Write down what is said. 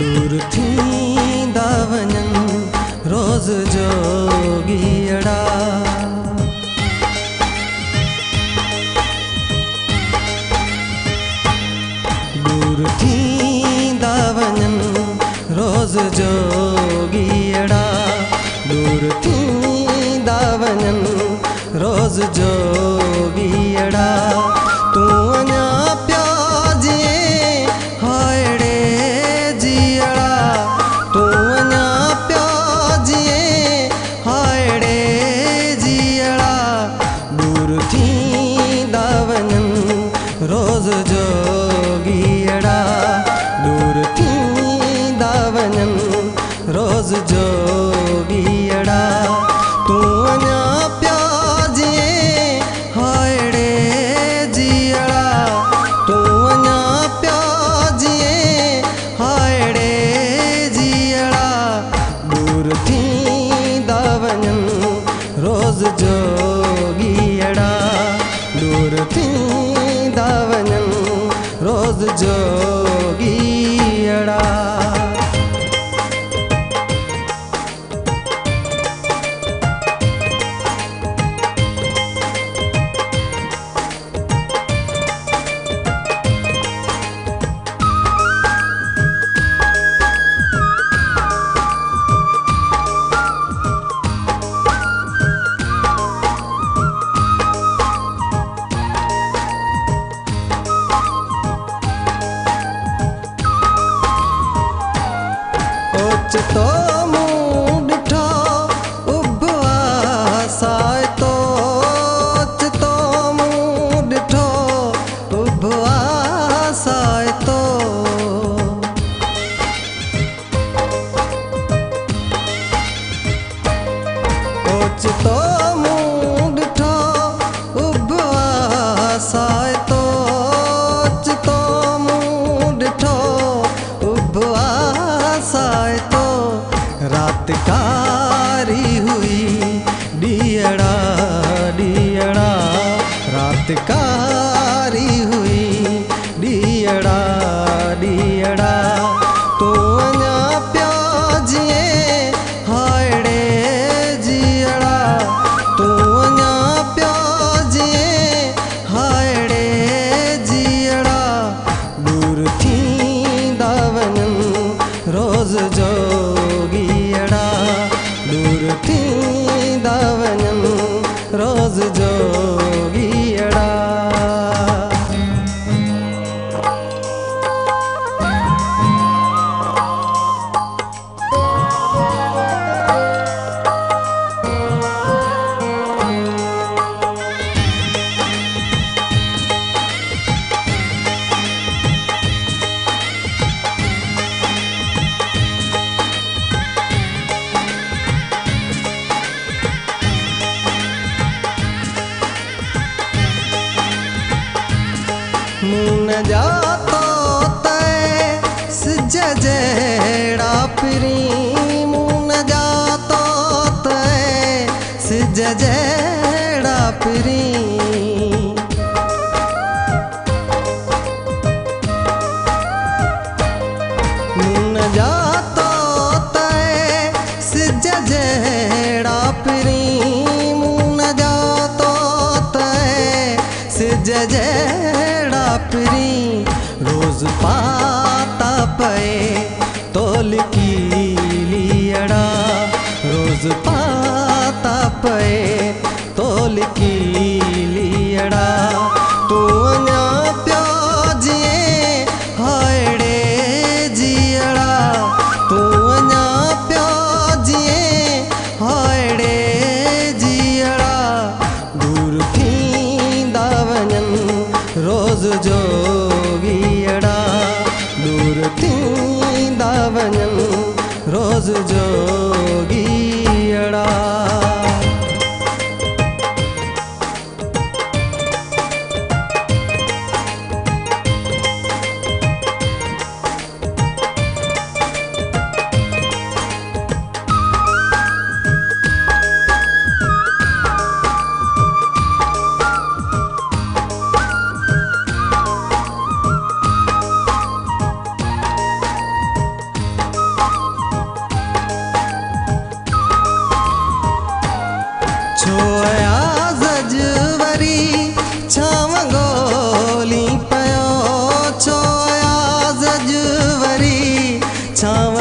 दूर थींदा वञनि रोज़ जोगीअड़ा। दूर थींदा वञनि रोज़ जोगीअड़ा। दूर थींदा वञनि रोज़ जोगीअड़ा। तूं अञा पिया जीअं हायड़े जीअड़ा। तूं अञा पिया जीअं हायड़े जीअड़ा। दूर थींदा वञनि रोज़ जोगीअड़ा। दूर थींदा वञनि रोज़ जोगीअड़ा। तूं अञा पिया जीअं हायड़े जीअड़ा। तूं अञा पिया जीअं हायड़े जीअड़ा। दूर थींदा वञनि रोज़ जोगीअड़ा। दूर थींदा वञनि रोज़ जोगीअड़ा। ओचितो मूं ॾिठो उबवा साइतो। ओचितो मूं ॾिठो उबवा साइतो। ओचितो मूं ॾिठो उबवा साइतो। ओचितो मूं ॾिठो उबवा साइतो। रात कारी हुई ॾीअड़ा ॾीअड़ा। रात कारी हुई ॾीअड़ा ॾीअड़ा। तूं अञा पिया जीअं हायड़े जीअड़ा। तूं अञा पिया जीअं हायड़े जीअड़ा। दूर थींदा वञनि रोज़ जोगीअड़ा। दूर थींदा वञनि रोज़ जोगीअड़ा। मुन जातो तै सिज जहिड़ा पिरी। मुन जातो तै सिज जहिड़ा पिरी। मुन जातो तै सिज जहिड़ा पिरी। मुन जातो तै सिज जहिड़ा पिरी। रोज़ पाता पए तोल कीलियड़ा। रोज़ पाता पए तोल कीलियड़ा। तूं अञा पिया जीअं हायड़े जीअड़ा। तूं अञा पिया जीअं हायड़े जीअड़ा। दूर थींदा वञनि रोज़ जोगीअड़ा। दूर थींदा वञनि रोज़ जोगीअड़ा। छाव